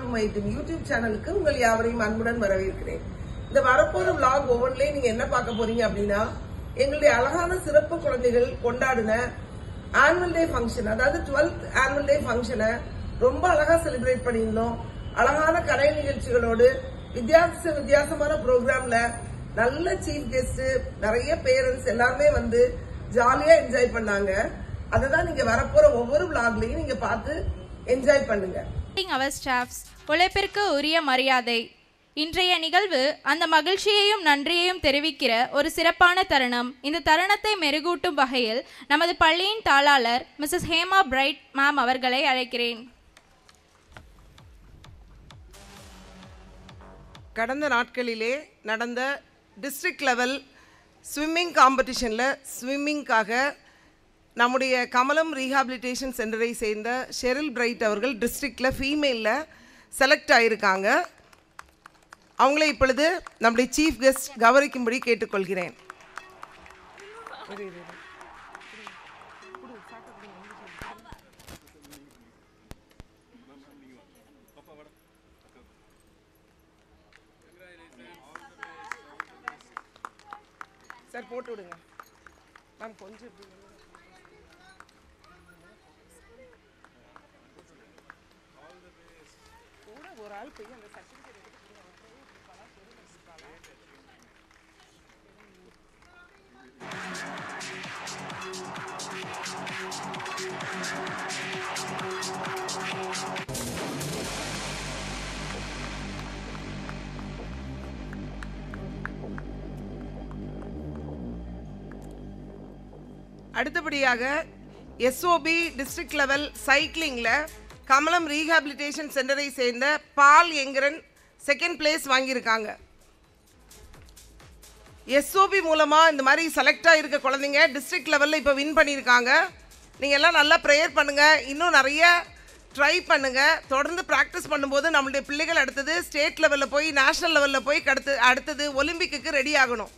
உலகம் வைத்தும் யூடியூப் சேனலுக்கு உங்கள் யாவரையும் அன்புடன் வரவேற்கிறேன். இந்த வரப்போற vlog ஒவ்வொன்றிலையும் நீங்க என்ன பார்க்க போறீங்க அப்படின்னா, எங்களுடைய அழகான சிறப்பு குழந்தைகள் கொண்டாடின ஆனுவல் டே ஃபங்க்ஷன், அதாவது 12th ஆனுவல் டே ஃபங்க்ஷனை ரொம்ப அழகா செலிப்ரேட் பண்ணியிருந்தோம். அழகான கலை நிகழ்ச்சிகளோடு வித்தியாசமான ப்ரோக்ராம்ல நல்ல சீஃப் கெஸ்ட், நிறைய பேரண்ட்ஸ் எல்லாருமே வந்து ஜாலியா என்ஜாய் பண்ணாங்க. அததான் நீங்க வரப்போற ஒவ்வொரு vlogலையும் நீங்க பார்த்து என்ஜாய் பண்ணுங்க. அவர் ஸ்டாஃப்ஸ் உழைப்பிற்கு உரிய மரியாதை. இன்றைய நிகழ்வு அந்த மகிழ்ச்சியையும் நன்றியையும் தெரிவிக்கிற ஒரு சிறப்பான தருணம். இந்த தருணத்தை மெருகூட்டும் வகையில் நமது பள்ளியின் தாளாளர் மிஸ்ஸஸ் ஹேமா பிரைட் மேம் அவர்களை அழைக்கிறேன். கடந்த நாட்களிலே நடந்த டிஸ்ட்ரிக்ட் லெவல் ஸ்விம்மிங் காம்படிஷனில் ஸ்விம்மிங்காக நம்முடைய கமலம் ரீஹாபிலிட்டேஷன் சென்டரை சேர்ந்த ஷெரில் பிரைட் அவர்கள் டிஸ்ட்ரிக்டில் ஃபீமேலில் செலக்ட் ஆகியிருக்காங்க. அவங்களே இப்பொழுது நம்முடைய சீஃப் கெஸ்ட் கௌரவிக்கும்படி கேட்டுக்கொள்கிறேன். சார் போட்டு விடுங்க மேம். கொஞ்சம் ஒரு ஆள் போய் அந்த சர்டிஃபிகேட் அடுத்தபடியாக எஸ்ஓபி டிஸ்ட்ரிக்ட் லெவல் சைக்கிளிங்கில் கமலம் ரீஹாபிலிட்டேஷன் சென்டரை சேர்ந்த பால் எங்கரன் செகண்ட் பிளேஸ் வாங்கியிருக்காங்க. எஸ்ஓபி மூலமாக இந்த மாதிரி செலக்ட் ஆகிருக்க குழந்தைங்க டிஸ்ட்ரிக்ட் லெவலில் இப்போ வின் பண்ணியிருக்காங்க. நீங்கள் எல்லாம் நல்லா ப்ரேயர் பண்ணுங்கள், இன்னும் நிறைய ட்ரை பண்ணுங்கள். தொடர்ந்து ப்ராக்டிஸ் பண்ணும்போது நம்மளுடைய பிள்ளைகள் அடுத்தது ஸ்டேட் லெவலில் போய் நேஷ்னல் லெவலில் போய் அடுத்தது ஒலிம்பிக்கு ரெடி ஆகணும்.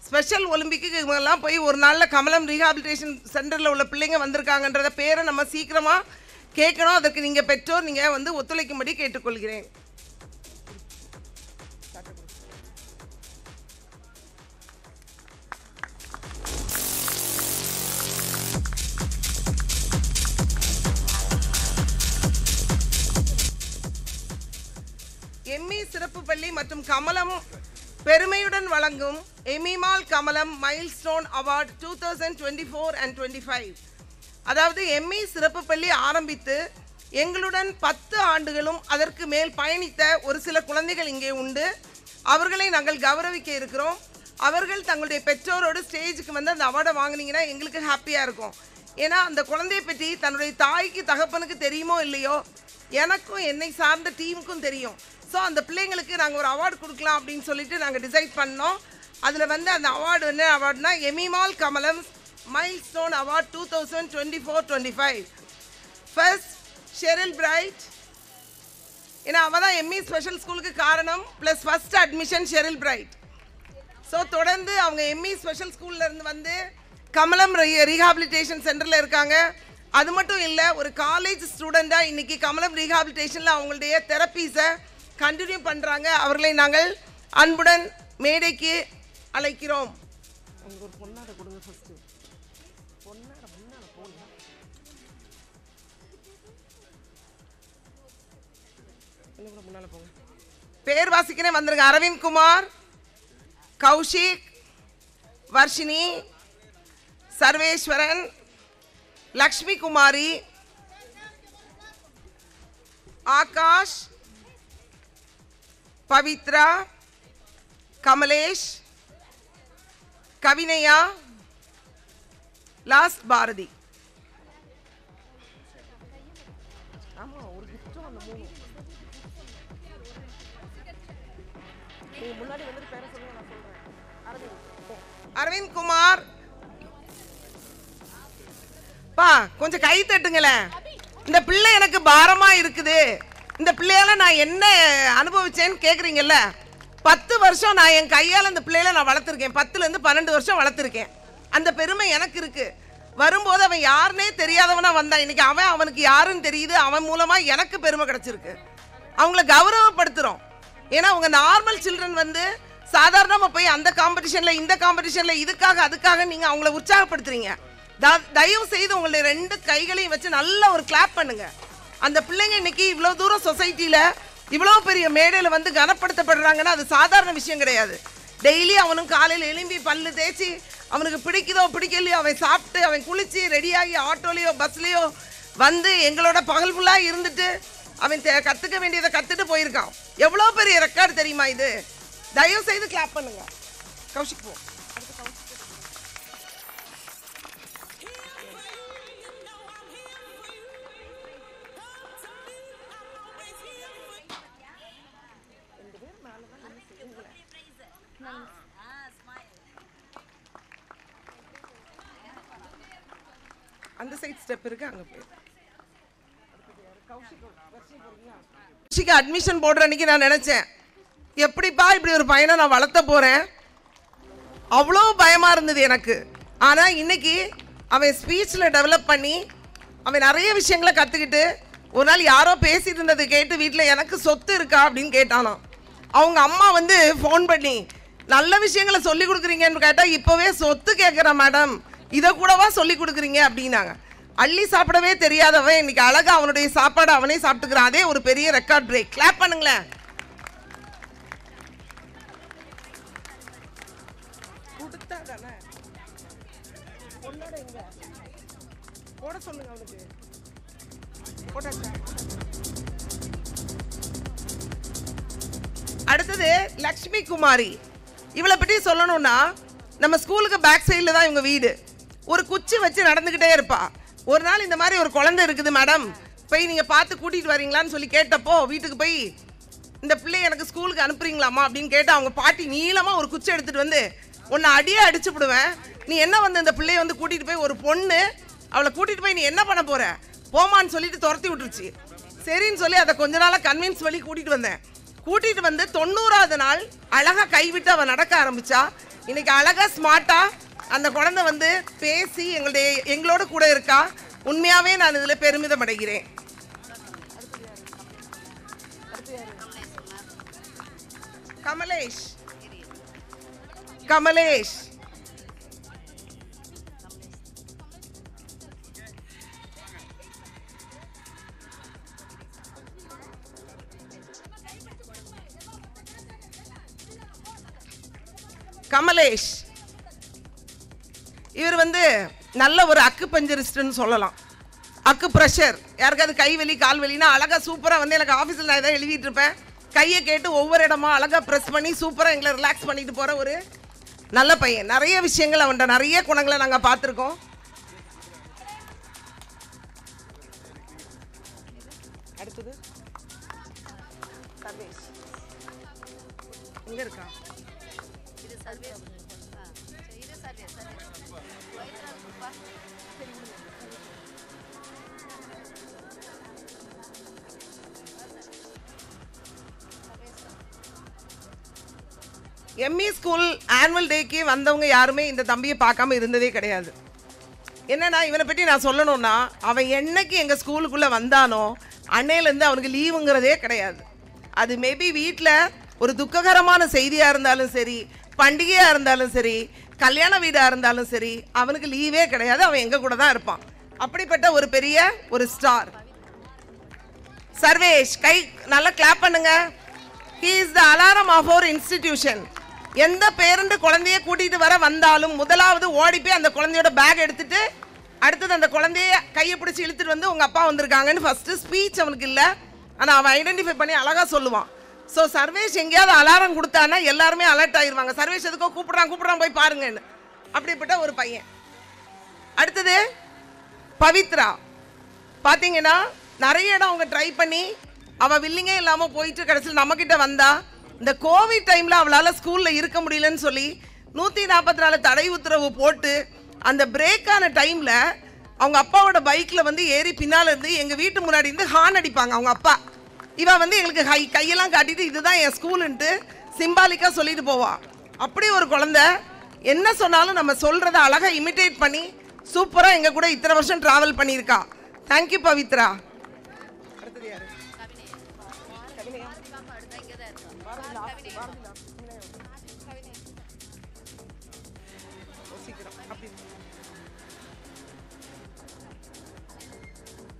ஸ்பெஷல் ஒலிம்பிக்கு இவங்கெல்லாம் போய் ஒரு நாளில் கமலம் ரீஹாபிலிட்டேஷன் சென்டரில் உள்ள பிள்ளைங்க வந்திருக்காங்கன்றத பேரை நம்ம சீக்கிரமாக கேட்கணும். அதற்கு நீங்கள் பெற்றோர் நீங்கள் வந்து ஒத்துழைக்கும்படி கேட்டுக்கொள்கிறேன். எம்மி சிறப்பு பள்ளி மற்றும் கமலம் பெருமையுடன் வழங்கும் Emimal Kamalam milestone award 2024 and 25. அதாவது எம்மி சிறப்பு பள்ளி ஆரம்பித்து எங்களுடன் 10 ஆண்டுகளும் அதற்கு மேல் பயணித்த ஒரு சில குழந்தைகள் இங்கே உண்டு. அவர்களை நாங்கள் கௌரவிக்க இருக்கிறோம். அவர்கள் தங்களுடைய பெற்றோரோடு ஸ்டேஜுக்கு வந்து அந்த அவார்டை வாங்கினீங்கன்னா எங்களுக்கு ஹாப்பியாக இருக்கும். ஏன்னா அந்த குழந்தையை பற்றி தன்னுடைய தாய்க்கு தகப்பனுக்கு தெரியுமோ இல்லையோ, எனக்கும் என்னை சார்ந்த டீமுக்கும் தெரியும். ஸோ அந்த பிள்ளைங்களுக்கு நாங்கள் ஒரு அவார்டு கொடுக்கலாம் அப்படின்னு சொல்லிட்டு நாங்கள் டிசைட் பண்ணோம். அதில் வந்து அந்த அவார்டு என்ன அவார்டுனா Emimal Kamalam milestone award 2024-25. First Sheril Bright, ஏன்னா அவள் தான் எம்இ ஸ்பெஷல் ஸ்கூலுக்கு காரணம், plus first admission Sheril Bright. So தொடர்ந்து அவங்க எம்இ ஸ்பெஷல் ஸ்கூல்லேருந்து வந்து கமலம் ரீஹாபிலிட்டேஷன் சென்டரில் இருக்காங்க. அது மட்டும் இல்லை, ஒரு காலேஜ் ஸ்டூடெண்ட்டாக இன்றைக்கி கமலம் ரீஹாபிலிட்டேஷனில் அவங்களுடைய தெரப்பீஸை கண்டினியூ பண்ணுறாங்க. அவர்களை நாங்கள் அன்புடன் மேடைக்கு அழைக்கிறோம். ஒரு பொன்னாட கொடுங்க ஃபர்ஸ்ட். பொன்னாட போடுங்க. முன்னால போங்க. பேர் வாசிக்கிறேன், வந்துருங்க. அரவிந்த் குமார், கௌஷிக், வர்ஷினி, சர்வேஸ்வரன், லக்ஷ்மி குமாரி, ஆகாஷ், பவித்ரா, கமலேஷ், கவினயா, லாஸ்ட் பாரதி. அரவிந்த் குமார் பா, கொஞ்சம் கை தட்டுங்களேன். இந்த பிள்ளை எனக்கு பாரமா இருக்குது, இந்த பிள்ளையால நான் என்ன அனுபவிச்சேன்னு கேக்குறீங்கல்ல. 10 வருஷம் நான் என் கையால் அந்த பிள்ளைகளை நான் வளர்த்துருக்கேன். 10லேருந்து 12 வருஷம் வளர்த்துருக்கேன். அந்த பெருமை எனக்கு இருக்கு. வரும்போது அவன் யாருன்னே தெரியாதவனா வந்தான். இன்னைக்கு அவனுக்கு யாருன்னு தெரியுது. அவன் மூலமா எனக்கு பெருமை கிடைச்சிருக்கு. அவங்கள கௌரவப்படுத்துகிறோம். ஏன்னா அவங்க நார்மல் சில்ட்ரன் வந்து சாதாரணமாக போய் அந்த காம்படிஷனில் இந்த காம்படிஷனில் இதுக்காக அதுக்காக நீங்கள் அவங்கள உற்சாகப்படுத்துறீங்க. தயவு செய்து உங்களுடைய 2 கைகளையும் வச்சு நல்ல ஒரு கிளாப் பண்ணுங்க. அந்த பிள்ளைங்க இன்னைக்கு இவ்வளோ தூரம் சொசைட்டியில் இவ்வளோ பெரிய மேடையில் வந்து கனப்படுத்தப்படுறாங்கன்னா அது சாதாரண விஷயம் கிடையாது. டெய்லி அவனும் காலையில் எழும்பி பல்லு தேய்ச்சி அவனுக்கு பிடிக்குதோ பிடிக்கலையோ அவன் சாப்பிட்டு அவன் குளித்து ரெடியாகி ஆட்டோலையோ பஸ்லேயோ வந்து எங்களோட பகல் ஃபுல்லாக இருந்துட்டு அவன் கற்றுக்க வேண்டியதை கற்றுட்டு போயிருக்கான். எவ்வளோ பெரிய ரெக்கார்டு தெரியுமா இது? தயவு செய்து கிளாப் பண்ணுங்க. கௌஷிக் போ. அந்த சைட் ஸ்டெப் இருக்கு, அங்க போய் கௌஷிக் அட்மிஷன் போடுற அன்னைக்கு நான் நினைச்சேன், எப்படிப்பா இப்படி ஒரு பையனை நான் வளர்த்த போறேன், அவ்வளோ பயமா இருந்தது எனக்கு. ஆனா இன்னைக்கு அவன் ஸ்பீச்சில் டெவலப் பண்ணி அவன் நிறைய விஷயங்களை கற்றுக்கிட்டு ஒரு நாள் யாரோ பேசிட்டு இருந்ததை கேட்டு வீட்டில் எனக்கு சொத்து இருக்கா அப்படின்னு கேட்டானாம். அவங்க அம்மா வந்து ஃபோன் பண்ணி நல்ல விஷயங்களை சொல்லி கொடுக்குறீங்கன்னு கேட்டால் இப்போவே சொத்து கேட்குறேன் மேடம், இதை கூடவா சொல்லி கொடுக்குறீங்க அப்படின்னாங்க. அள்ளி சாப்பிடவே தெரியாதவன் இன்னைக்கு அழகா அவனுடைய சாப்பாடு அவனே சாப்பிட்டுக்கிறான். அதே ஒரு பெரிய ரெக்கார்ட் பிரேக். கிளாப் பண்ணுங்களேன். போட சொல்லுங்க அவனுக்கு. அடுத்தது லக்ஷ்மி குமாரி. இவளை பற்றி சொல்லணும்னா நம்ம ஸ்கூலுக்கு பேக் சைடில் தான் இவங்க வீடு. ஒரு குச்சி வச்சு நடந்துக்கிட்டே இருப்பா. ஒரு நாள் இந்த மாதிரி ஒரு குழந்தை இருக்குது மேடம், போய் நீங்கள் பார்த்து கூட்டிகிட்டு வரீங்களான்னு சொல்லி கேட்டப்போ வீட்டுக்கு போய் இந்த பிள்ளை எனக்கு ஸ்கூலுக்கு அனுப்புறீங்களாமா அப்படின்னு கேட்டால் அவங்க பாட்டி நீளமாக ஒரு குச்சி எடுத்துகிட்டு வந்து உன்னை அடியே அடிச்சு விடுவேன், நீ என்ன வந்து இந்த பிள்ளையை வந்து கூட்டிகிட்டு போய் ஒரு பொண்ணு அவளை கூட்டிகிட்டு போய் நீ என்ன பண்ண போகிற போமான்னு சொல்லிட்டு துரத்தி விட்டுருச்சு. சரின்னு சொல்லி அதை கொஞ்ச நாளாக கன்வின்ஸ் பண்ணி கூட்டிகிட்டு வந்தேன். கூட்டிகிட்டு வந்து 90வது நாள் அழகாக கைவிட்டு அவள் நடக்க ஆரம்பித்தா. இன்னைக்கு அழகாக ஸ்மார்ட்டாக அந்த குழந்தை வந்து பேசி எங்களோட கூட இருக்கா. உண்மையாகவே நான் இதில் பெருமிதம் அடைகிறேன். கமலேஷ் கமலேஷ் கமலேஷ் இவர் வந்து நல்ல ஒரு அக்கு பஞ்சரிஸ்ட்னு சொல்லலாம். அக்கு ப்ரெஷர், யாருக்காவது கை வலி கால் வலினா அழகாக சூப்பராக வந்து எனக்கு ஆஃபீஸில் நான் எதாவது எழுதிட்டு இருப்பேன், கையை கேட்டு ஒவ்வொரு இடமா அழகாக ப்ரெஸ் பண்ணி சூப்பராக எங்களை ரிலாக்ஸ் பண்ணிட்டு போகிற ஒரு நல்ல பையன். நிறைய விஷயங்கள் அவன்கிட்ட நிறைய குணங்களை நாங்கள் பார்த்துருக்கோம். அடுத்தது சர்வேஷ் எங்கே இருக்கா? எம்இ ஸ்கூல் ஆனுவல் டேக்கு வந்தவங்க யாருமே இந்த தம்பியை பார்க்காம இருந்ததே கிடையாது. என்னன்னா இவனை பற்றி நான் சொல்லணும்னா அவன் என்னைக்கு எங்கள் ஸ்கூலுக்குள்ளே வந்தானோ அன்னையிலேருந்து அவனுக்கு லீவுங்கிறதே கிடையாது. அது மேபி வீட்டில் ஒரு துக்ககரமான செய்தியாக இருந்தாலும் சரி, பண்டிகையாக இருந்தாலும் சரி, கல்யாண வீடாக இருந்தாலும் சரி, அவனுக்கு லீவே கிடையாது. அவன் எங்கள் கூட தான் இருப்பான். அப்படிப்பட்ட ஒரு பெரிய ஒரு ஸ்டார் சர்வேஷ். கை நல்லா கிளாப் பண்ணுங்க. He is the alarm of our institution. எந்த பேரண்ட் குழந்தைய கூட்டிகிட்டு வர வந்தாலும் முதலாவது ஓடி போய் அந்த குழந்தையோட பேக் எடுத்துட்டு அடுத்தது அந்த குழந்தைய கையை பிடிச்சி இழுத்துட்டு வந்து உங்கள் அப்பா வந்திருக்காங்கன்னு ஃபஸ்ட்டு ஸ்பீச் அவனுக்கு இல்லை, ஆனால் அவன் ஐடென்டிஃபை பண்ணி அழகாக சொல்லுவான். ஸோ சர்வேஷ் எங்கேயாவது அலாரம் கொடுத்தானா எல்லாருமே அலர்ட் ஆகிடுவாங்க. சர்வேஷ் எதுக்கோ கூப்பிட்றான் போய் பாருங்கன்னு. அப்படிப்பட்ட ஒரு பையன். அடுத்தது பவித்ரா. பார்த்தீங்கன்னா நிறைய இடம் அவங்க ட்ரை பண்ணி அவள் வில்லிங்கே இல்லாமல் போயிட்டு கடைசியில் நம்மக்கிட்ட வந்தா. இந்த கோவிட் டைமில் அவளால் ஸ்கூலில் இருக்க முடியலன்னு சொல்லி 144 தடை உத்தரவு போட்டு அந்த பிரேக்கான டைமில் அவங்க அப்பாவோட பைக்கில் வந்து ஏறி பின்னால் இருந்து எங்கள் வீட்டு முன்னாடி இருந்து ஹார்ன் அடிப்பாங்க அவங்க அப்பா. இவன் வந்து எங்களுக்கு கையெல்லாம் காட்டிட்டு இதுதான் என் ஸ்கூலுன்ட்டு சிம்பாலிக்காக சொல்லிட்டு போவா. அப்படி ஒரு குழந்தை என்ன சொன்னாலும் நம்ம சொல்கிறத அழகாக இமிட்டேட் பண்ணி சூப்பராக எங்கள் கூட இத்தனை வருஷம் ட்ராவல் பண்ணியிருக்கா. தேங்க்யூ பவித்ரா. அடுத்தது யாரு?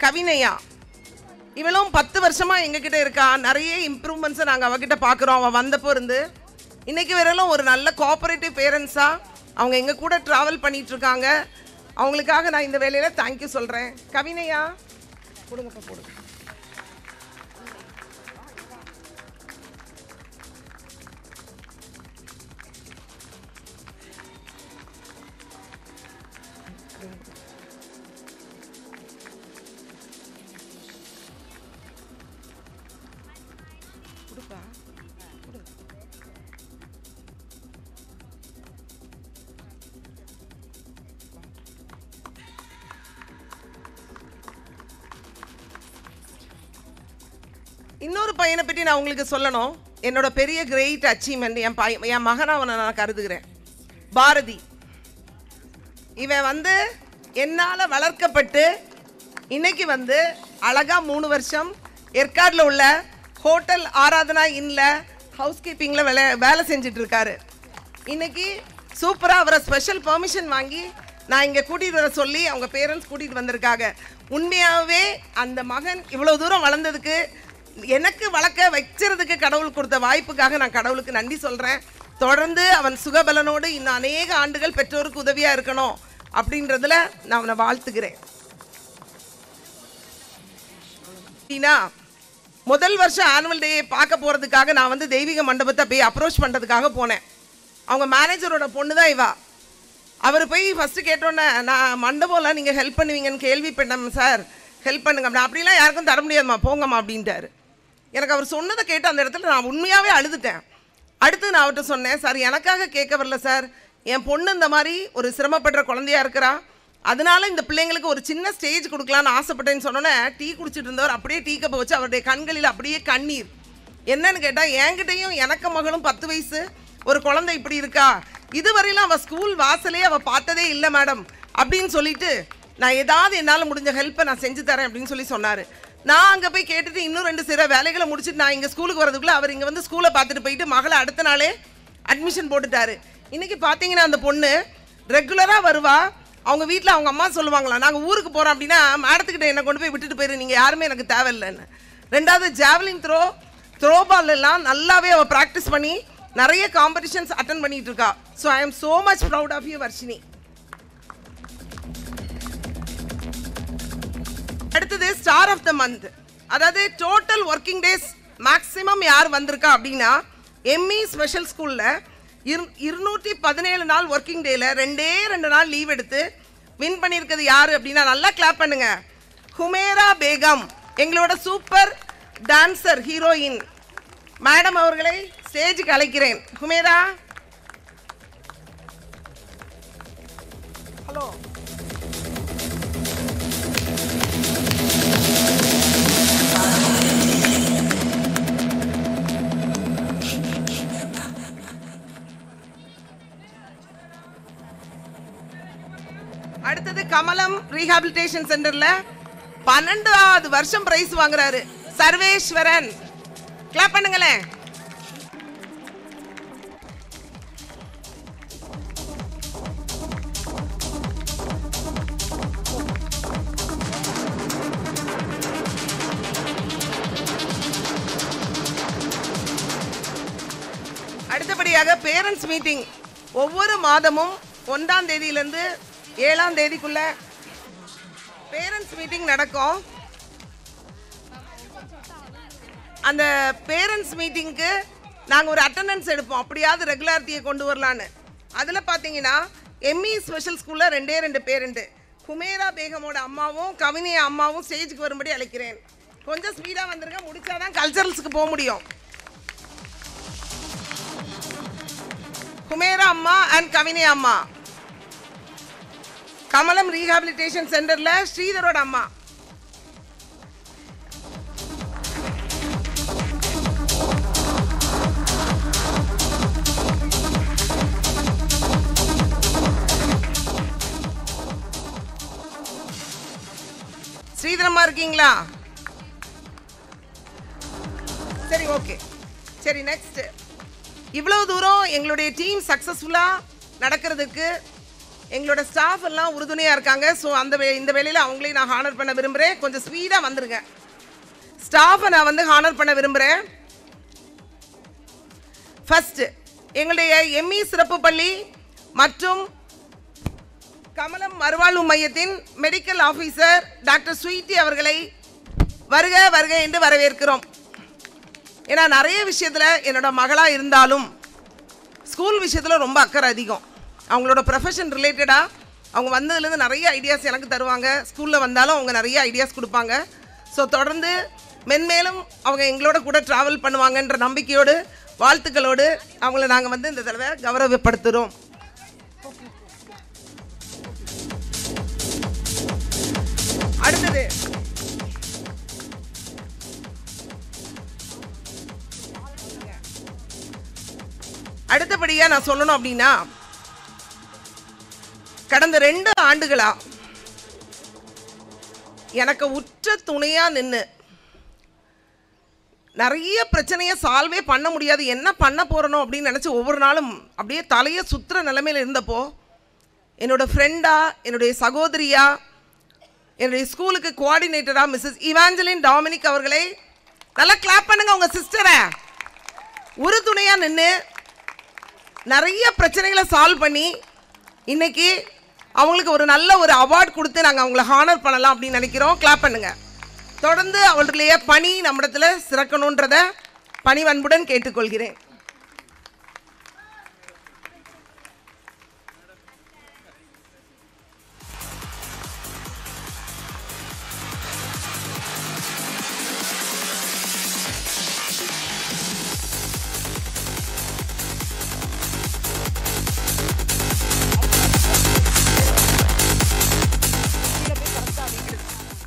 கவினையா, இவளும் 10 வருஷமாக எங்ககிட்ட இருக்கா. நிறைய இம்ப்ரூவ்மெண்ட்ஸை நாங்கள் அவகிட்ட பார்க்குறோம். அவள் வந்தப்போ இருந்து இன்றைக்கி வரையிலும் ஒரு நல்ல கோஆப்ரேட்டிவ் பேரண்ட்ஸாக அவங்க எங்கள் கூட ட்ராவல் பண்ணிகிட்ருக்காங்க. அவங்களுக்காக நான் இந்த வேலையில் தேங்க்யூ சொல்கிறேன். கவினையா கொடுங்கப்பா, போடுங்க. இன்னொரு பையனை பற்றி நான் உங்களுக்கு சொல்லணும். என்னோட பெரிய கிரேட் அச்சீவ்மெண்ட் என் மகனை அவனை நான் கருதுகிறேன். பாரதி. இவன் என்னால் வளர்க்கப்பட்டு இன்னைக்கு அழகாக 3 வருஷம் ஏற்காடில் உள்ள ஹோட்டல் ஆராதனா இன்னில் ஹவுஸ் கீப்பிங்கில் வேலை செஞ்சுட்டு இருக்காரு. இன்னைக்கு சூப்பராக அவரை ஸ்பெஷல் பெர்மிஷன் வாங்கி நான் இங்கே கூட்டிகிட்டு வர சொல்லி அவங்க பேரண்ட்ஸ் கூட்டிகிட்டு வந்திருக்காங்க. உண்மையாகவே அந்த மகன் இவ்வளோ தூரம் வளர்ந்ததுக்கு, எனக்கு வளர்க்க வைக்கிறதுக்கு கடவுள் கொடுத்த வாய்ப்புக்காக நான் கடவுளுக்கு நன்றி சொல்கிறேன். தொடர்ந்து அவன் சுகபலனோடு இன்னும் அநேக ஆண்டுகள் பெற்றோருக்கு உதவியாக இருக்கணும் அப்படின்றதுல நான் அவனை வாழ்த்துக்கிறேன். முதல் வருஷம் ஆனுவல் டே பார்க்க போகிறதுக்காக நான் தெய்வீக மண்டபத்தை போய் அப்ரோச் பண்ணுறதுக்காக போனேன். அவங்க மேனேஜரோட பொண்ணு தான் இவா. அவர் போய் ஃபஸ்ட்டு கேட்டோன்னே, நான் மண்டபம்லாம் நீங்கள் ஹெல்ப் பண்ணுவீங்கன்னு கேள்விப்பட்டேன் சார், ஹெல்ப் பண்ணுங்க. அப்படிலாம் யாருக்கும் தர முடியாதுமா, போங்கம்மா அப்படின்ட்டாரு. எனக்கு அவர் சொன்னதை கேட்டு அந்த இடத்துல நான் உண்மையாகவே அழுதுட்டேன். அடுத்து நான் அவர்கிட்ட சொன்னேன், சார் எனக்காக கேட்க வரல சார், என் பொண்ணு இந்த மாதிரி ஒரு சிரமப்படுற குழந்தையா இருக்கிறா, அதனால இந்த பிள்ளைங்களுக்கு ஒரு சின்ன ஸ்டேஜ் கொடுக்கலான்னு ஆசைப்பட்டேன்னு சொன்னோன்னே டீ குடிச்சிட்டு இருந்தவர் அப்படியே டீ கப்பை வச்சு அவருடைய கண்களில் அப்படியே கண்ணீர். என்னன்னு கேட்டால், என்கிட்டையும் எனக்கு மகளும் 10 வயசு ஒரு குழந்தை இப்படி இருக்கா, இதுவரையிலும் அவள் ஸ்கூல் வாசலே அவள் பார்த்ததே இல்லை மேடம் அப்படின்னு சொல்லிட்டு, நான் ஏதாவது என்னால் முடிஞ்ச ஹெல்ப்பை நான் செஞ்சு தரேன் அப்படின்னு சொல்லி சொன்னார். நான் அங்கே போய் கேட்டுட்டு இன்னும் 2 சில வேலைகளை முடிச்சுட்டு நான் இங்கே ஸ்கூலுக்கு வரதுக்குள்ளே அவர் இங்கே ஸ்கூலை பார்த்துட்டு போயிட்டு மகளை அடுத்த நாளே அட்மிஷன் போட்டுட்டாரு. இன்றைக்கி பார்த்தீங்கன்னா அந்த பொண்ணு ரெகுலராக வருவா. அவங்க வீட்டில் அவங்க அம்மா சொல்லுவாங்களா, நாங்கள் ஊருக்கு போகிறோம் அப்படின்னா மேடத்துக்கிட்ட என்னை கொண்டு போய் விட்டுட்டு போயிரு, நீங்கள் யாருமே எனக்கு தேவையில்லைன்னு. 2வது ஜாவலின் த்ரோபால் எல்லாம் நல்லாவே அவள் ப்ராக்டிஸ் பண்ணி நிறைய காம்படிஷன்ஸ் அட்டன் பண்ணிட்டு இருக்கா. So I am so much proud of you Varshini. அடுத்தது ஸ்டார் ஆஃப் த மந்த், அதாவது டோட்டல் ஒர்க்கிங் டேஸ் மேக்ஸிமம் யார் வந்திருக்கா அப்படின்னா, எம்இ ஸ்பெஷல் ஸ்கூலில் 217 நாள் ஒர்க்கிங் டேயில் 2 நாள் லீவ் எடுத்து வின் பண்ணியிருக்கிறது யார் அப்படின்னா, நல்லா கிளாப் பண்ணுங்க, ஹுமேரா பேகம், எங்களோட சூப்பர் டான்சர் ஹீரோயின் மேடம் அவர்களை ஸ்டேஜுக்கு அழைக்கிறேன். ஹுமேரா, ஹலோ. அடுத்தது கமலம் ரீஹாபிலிட்டேஷன் சென்டர்ல 12வது வருஷம் பிரைஸ் வாங்குறாரு சர்வேஸ்வரன். கிளாப் பண்ணுங்களேன். அடுத்தபடியாக பேரண்ட்ஸ் மீட்டிங் ஒவ்வொரு மாதமும் 1ஆம் தேதியிலிருந்து 7ஆம் தேதிக்குள்ள பேரண்ட்ஸ் மீட்டிங் நடக்கும். அந்த பேரண்ட்ஸ் மீட்டிங்க்கு நாங்கள் ஒரு அட்டண்டன்ஸ் எடுப்போம், அப்படியாவது ரெகுலாரிட்டியை கொண்டு வரலான்னு. அதில் பார்த்தீங்கன்னா எம்இ ஸ்பெஷல் ஸ்கூலில் 2 பேரண்ட்டு, ஹுமேரா பேகமோட அம்மாவும் கவினியா அம்மாவும் ஸ்டேஜுக்கு வரும்படி அழைக்கிறேன். கொஞ்சம் ஸ்பீடாக வந்துருங்க, முடிச்சாதான் கல்ச்சரல்ஸுக்கு போக முடியும். ஹுமேரா அம்மா அண்ட் கவினியா அம்மா. கமலம் ரீஹாபிலிட்டேஷன் சென்டர்ல ஸ்ரீதரோட அம்மா. ஸ்ரீதரம்மா இருக்கீங்களா? சரி, ஓகே, சரி. நெக்ஸ்ட், இவ்வளவு தூரம் எங்களுடைய டீம் சக்சஸ்ஃபுல்லா நடக்கிறதுக்கு எங்களோட ஸ்டாஃப் எல்லாம் உறுதுணையாக இருக்காங்க. ஸோ இந்த வேளையில் அவங்களையும் நான் ஹானர் பண்ண விரும்புகிறேன். கொஞ்சம் ஸ்பீடாக வந்துருங்க. ஸ்டாஃபை நான் வந்து ஹானர் பண்ண விரும்புகிறேன். ஃபர்ஸ்ட் எங்களுடைய எம்இ சிறப்பு பள்ளி மற்றும் கமலம் மறுவாழ்வு மையத்தின் மெடிக்கல் ஆஃபீஸர் டாக்டர் ஸ்வீட்டி அவர்களை வருக வருக என்று வரவேற்கிறோம். ஏன்னா நிறைய விஷயத்தில் என்னோட மகளாக இருந்தாலும் ஸ்கூல் விஷயத்தில் ரொம்ப அக்கறை அதிகம். அவங்களோட ப்ரொஃபஷன் ரிலேட்டடாக அவங்க வந்ததுலேருந்து நிறைய ஐடியாஸ் எனக்கு தருவாங்க. ஸ்கூலில் வந்தாலும் அவங்க நிறைய ஐடியாஸ் கொடுப்பாங்க. ஸோ தொடர்ந்து மென்மேலும் அவங்க எங்களோட கூட ட்ராவல் பண்ணுவாங்கன்ற நம்பிக்கையோடு வாழ்த்துக்களோடு அவங்கள நாங்கள் வந்து இந்த தடவை கௌரவப்படுத்துகிறோம். அடுத்தது அடுத்தபடியாக நான் சொல்லணும் அப்படின்னா, கடந்த 2 ஆண்டுகளா எனக்கு உற்ற துணையாக நின்று நிறைய பிரச்சனையை சால்வே பண்ண முடியாது, என்ன பண்ண போகிறனோ அப்படின்னு நினச்சி ஒவ்வொரு நாளும் அப்படியே தலையை சுற்றுற நிலைமையில் இருந்தப்போ என்னோட ஃப்ரெண்டாக, என்னுடைய சகோதரியா, என்னுடைய ஸ்கூலுக்கு கோஆர்டினேட்டராக மிஸ்ஸஸ் இவாஞ்சலின் டாமினிக் அவர்களை நல்லா கிளாப் பண்ணுங்க. உங்கள் சிஸ்டரை உறுதுணையாக நின்று நிறைய பிரச்சனைகளை சால்வ் பண்ணி இன்னைக்கு அவங்களுக்கு ஒரு நல்ல ஒரு அவார்ட் கொடுத்து நாங்கள் அவங்கள ஹானர் பண்ணலாம் அப்படின்னு நினைக்கிறோம். கிளாப் பண்ணுங்க. தொடர்ந்து அவர்களுடைய பணி நம்மிடத்தில் சிறக்கணுன்றத பணிவன்புடன் கேட்டுக்கொள்கிறேன்.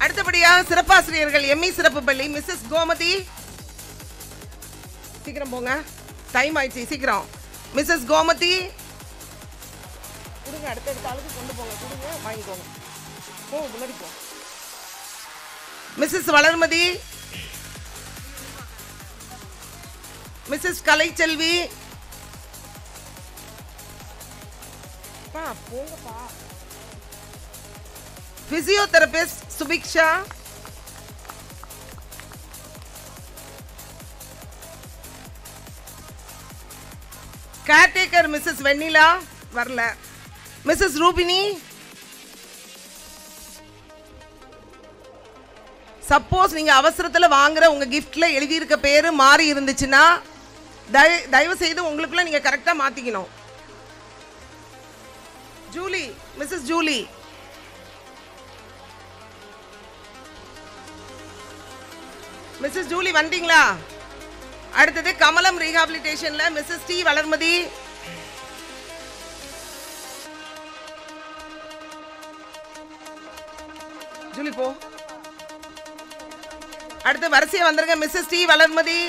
அடுத்தபடியாக சிறப்பாசிரியர்கள் எம்இ சிறப்பு பள்ளி மிஸ்ஸஸ் கோமதி, சீக்கிரம் போங்க, டைம் ஆயிடுச்சு, சீக்கிரம். மிஸ்ஸஸ் கோமதி கொடுங்க, அடுத்தடுத்த ஆளுக்கு கொண்டு போங்க, கொடுங்க, வாங்கிக்கோங்க, முன்னாடி போ. மிஸ்ஸஸ் வளர்மதி, மிஸ்ஸஸ் கலைச்செல்வி, போங்கப்பா. பிசியோதெரபிஸ்ட் சுபிக்ஷா, கேர்டேக்கர் மிஸ்ஸஸ் வெண்ணிலா வரல, மிஸ்ஸஸ் ரூபினி, சப்போஸ் நீங்க அவசரத்துல வாங்குற உங்க கிஃப்ட்ல எழுதியிருக்க பேரு மாறி இருந்துச்சுன்னா தயவு செய்து உங்களுக்குள்ள நீங்க கரெக்டா மாத்திக்கணும். Julie, Mrs Julie, Mrs Julie வந்தீங்களா? அடுத்தது கமலம் ரீஹாபிலிட்டேஷன்ல மிஸ்ஸஸ் டி வளர்மதி, ஜூலி போ. அடுத்து வரிசையா வந்துருங்க. Mrs D Valarmathi,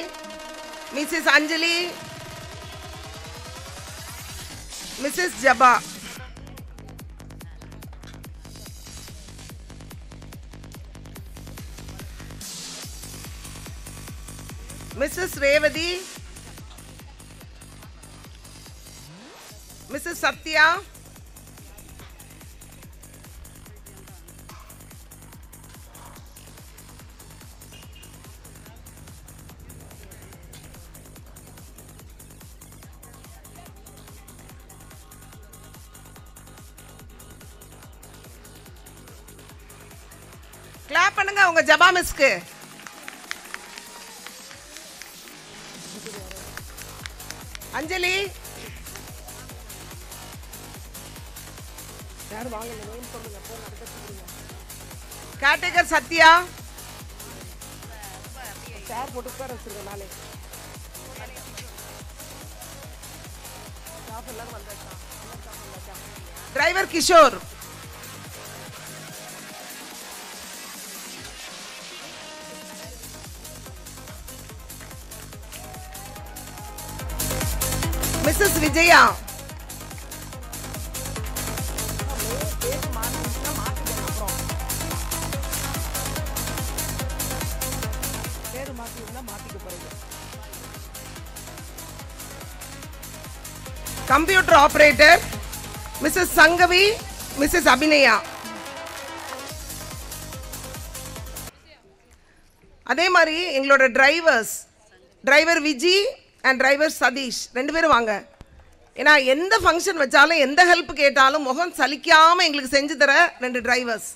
Mrs Anjali, Mrs Jaba, Mrs Revathi, Mrs Sathya, clap பண்ணுங்க உங்க ஜபா மிஸ்க்கு. Anjali, caretaker Sathya, driver Kishore, Mrs Vijaya, computer operator Mrs Sangavi, Mrs Abhinaya. அதே மாதிரி எங்களோட driver Viji and driver Sathish 2 பேரும் வாங்க. ஏன்னா எந்த ஃபங்க்ஷன் வச்சாலும் எந்த ஹெல்ப் கேட்டாலும் முகம் சலிக்காமல் எங்களுக்கு செஞ்சு தர 2 டிரைவர்ஸ்.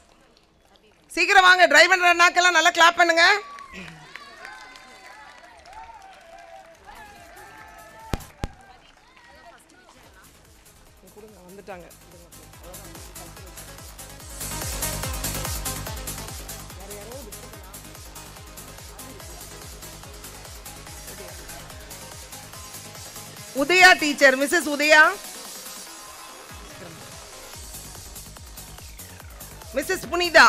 சீக்கிரம் வாங்க. டிரைவர் அண்ணாக்கெல்லாம் நல்லா கிளாப் பண்ணுங்க. வந்துட்டாங்க. Udaya teacher, Mrs Udaya, Mrs Punitha,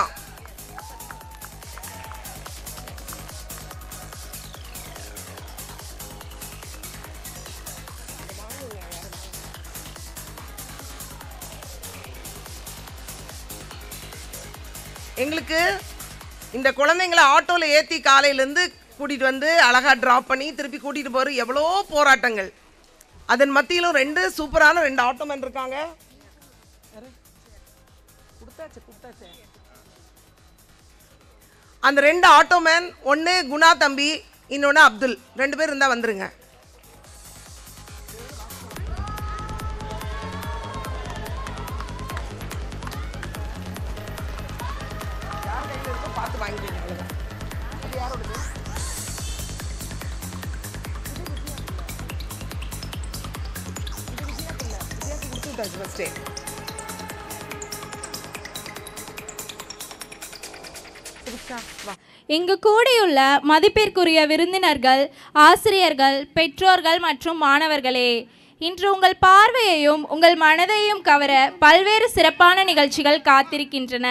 எங்களுக்கு இந்த குழந்தைங்களை ஆட்டோவில் ஏற்றி காலையிலேருந்து கூட்டிகிட்டு வந்து அழகாக ட்ராப் பண்ணி திருப்பி கூட்டிகிட்டு போகிற எவ்வளோ போராட்டங்கள். அதன் மத்தியிலும் 2 சூப்பரான 2 ஆட்டோமேன் இருக்காங்க. அந்த 2 ஆட்டோமேன், ஒன்று குணா தம்பி, இன்னொன்று அப்துல், 2 பேர் இருந்தால் வந்துருங்க. பார்த்து வாங்கிக்கோங்க. அது யாரோடது? இங்கு கூடியுள்ள மதிப்பிற்குரிய விருந்தினர்கள், ஆசிரியர்கள், பெற்றோர்கள் மற்றும் மாணவர்களே, இன்று உங்கள் பார்வையையும் உங்கள் மனதையும் கவர பல்வேறு சிறப்பான நிகழ்ச்சிகள் காத்திருக்கின்றன.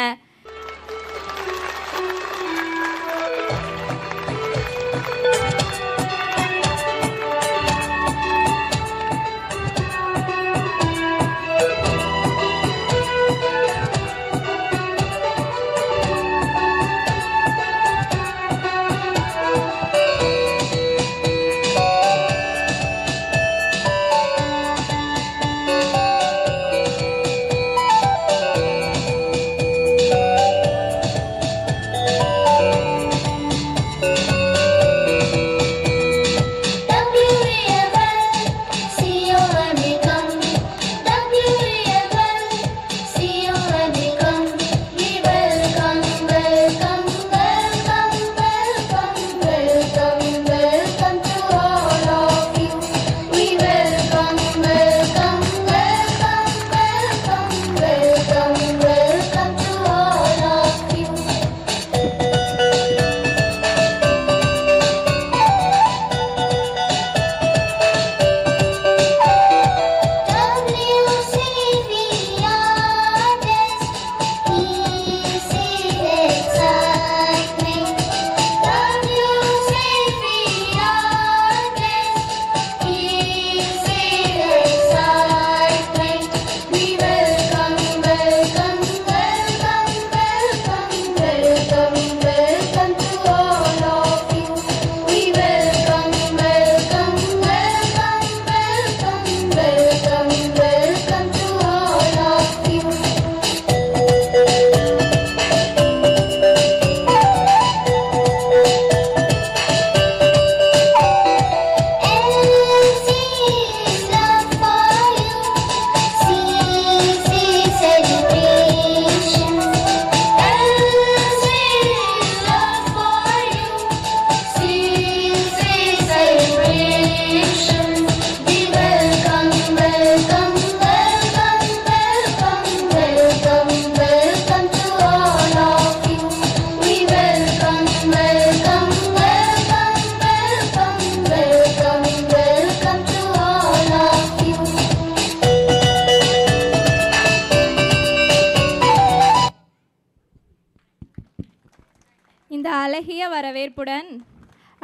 இந்த அழகிய வரவேற்புடன்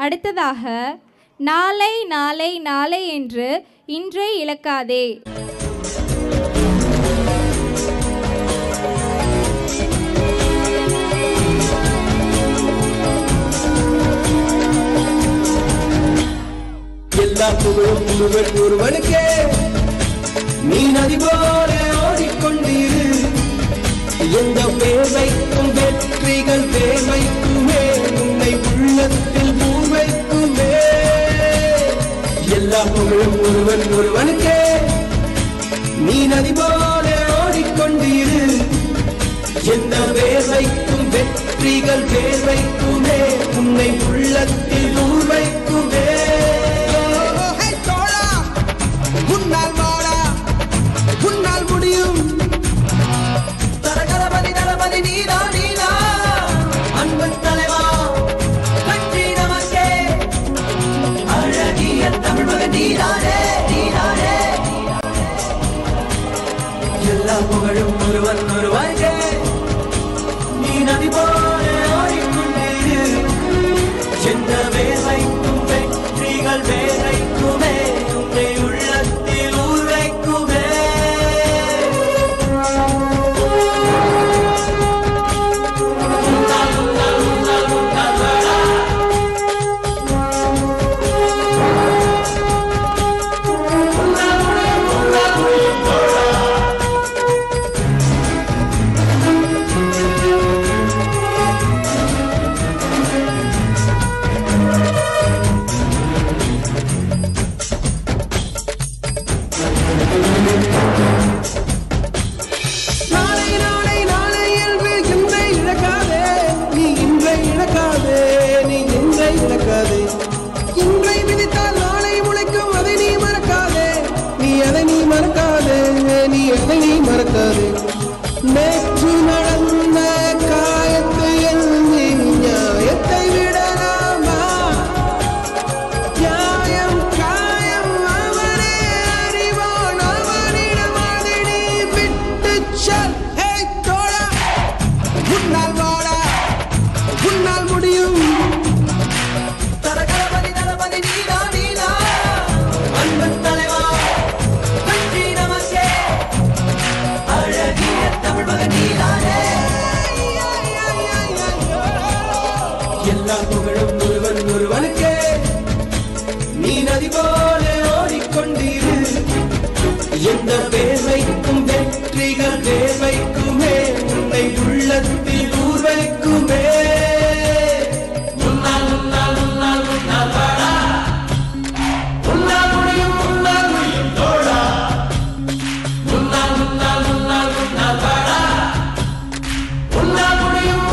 அடுத்ததாக நாளை நாளை நாளை என்று இன்றை இழக்காதே. எல்லா புகழும் ஒருவனுக்கே, நீ நதி போல ஓடி வெற்றிகள் வேர்வைக்குமே உன்னை உள்ளத்தில் பூவைக்குமே எல்லா புகழும் ஒருவன் ஒருவனுக்கே நீ நதி போல ஓடிக்கொண்டிரு எந்த வேர்வைக்கும் வெற்றிகள் வேர்வைக்குமே உன்னை உள்ளத்தில் ஊர்வைக்குமே உன்னால் வாடா உன்னால் முடியும் தரகரபதி தளபதி நீதா நீதா அன்பு தலைவா வெற்றி நமக்கே அழகிய தமிழ் மகன் நீதானே நீதானே எல்லா புகழும் ஒருவன் ஒருவனுக்கே நீ நதி போல ஓடிக்கொண்டிரு எந்த வேர்வைக்கும் வெற்றிகள் வேர்வைக்குமே உன்னை உள்ளத்தில் ஊர்வைக்குமே நேற்று நடந்த காயத்தை எண்ணி நியாயத்தை விடலாமா நியாயம் காயம் அவனே அறிவான் அவனிடம் அதை நீ விட்டு செல் ஹே தோழா உன்னால் வாடா உன்னால் முடியும் தரகரபதி தளபதி நீதா நீதா அன்பு தலைவா வெற்றி நமக்கே அழகிய தமிழ் மகன் நீதானே எல்லா புகழும் ஒருவன் ஒருவனுக்கே நீ நதி போல ஓடிக்கொண்டிரு எந்த வேர்வைக்கும் வெற்றிகள் வேர்வைக்குமே உன்னை உள்ளத்தில் ஊர்வைக்குமே உன்னால் உன்னால் உன்னால் உன்னால் வாடா உன்னால் முடியும் தோழா உன்னால் உன்னால் உன்னால் உன்னால் வாடா உன்னால் முடியும்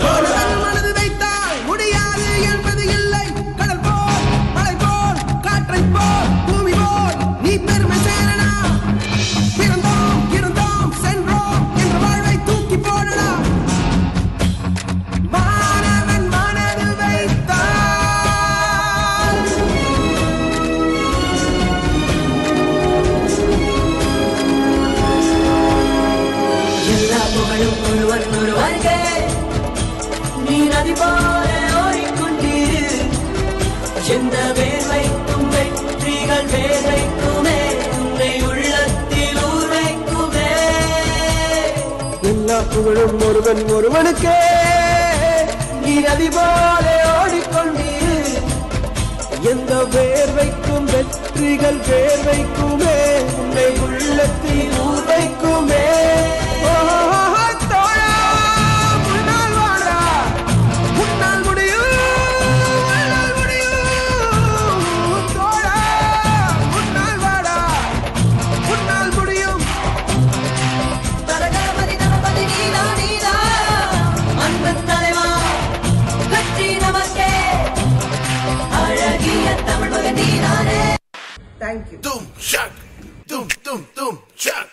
தோழா மனது வைத்தால் முடியாது என்பது இல்லை கடல் போல் மலை போல் காற்றை போல் பூமி போல் நீ பெருமை சேரனா பிறந்தோம் இருந்தோம் சென்றோம் என்ற வாழ்வை தூக்கி போடலாம் மாணவன் மனது வைத்தால் எல்லா புகழும் ஒருவன் ஒருவனுக்கே நீ நதி போல ஓடிக்கொண்டிரு எந்த வேர்வைக்கும் வெற்றிகள் வேர்வைக்குமே உன்னை உள்ளத்தில் ஊர்வைக்குமே எல்லா புகழும் ஒருவன் ஒருவனுக்கே நீ நதி போல ஓடிக்கொண்டிரு எந்த வேர்வைக்கும் வெற்றிகள் வேர்வைக்குமே உன்னை உள்ளத்தில் ஊர்வைக்குமே தோழா உன்னால் வாடா உன்னால் முடியும் தோழா உன்னால் வாடா உன்னால் முடியும் தரகரபதி தளபதி நீதா நீதா அன்பு தலைவா வெற்றி நமக்கே அழகிய தமிழ் மகன் நீதானே. Thank you. Doom, shock. Doom, doom, doom, shock.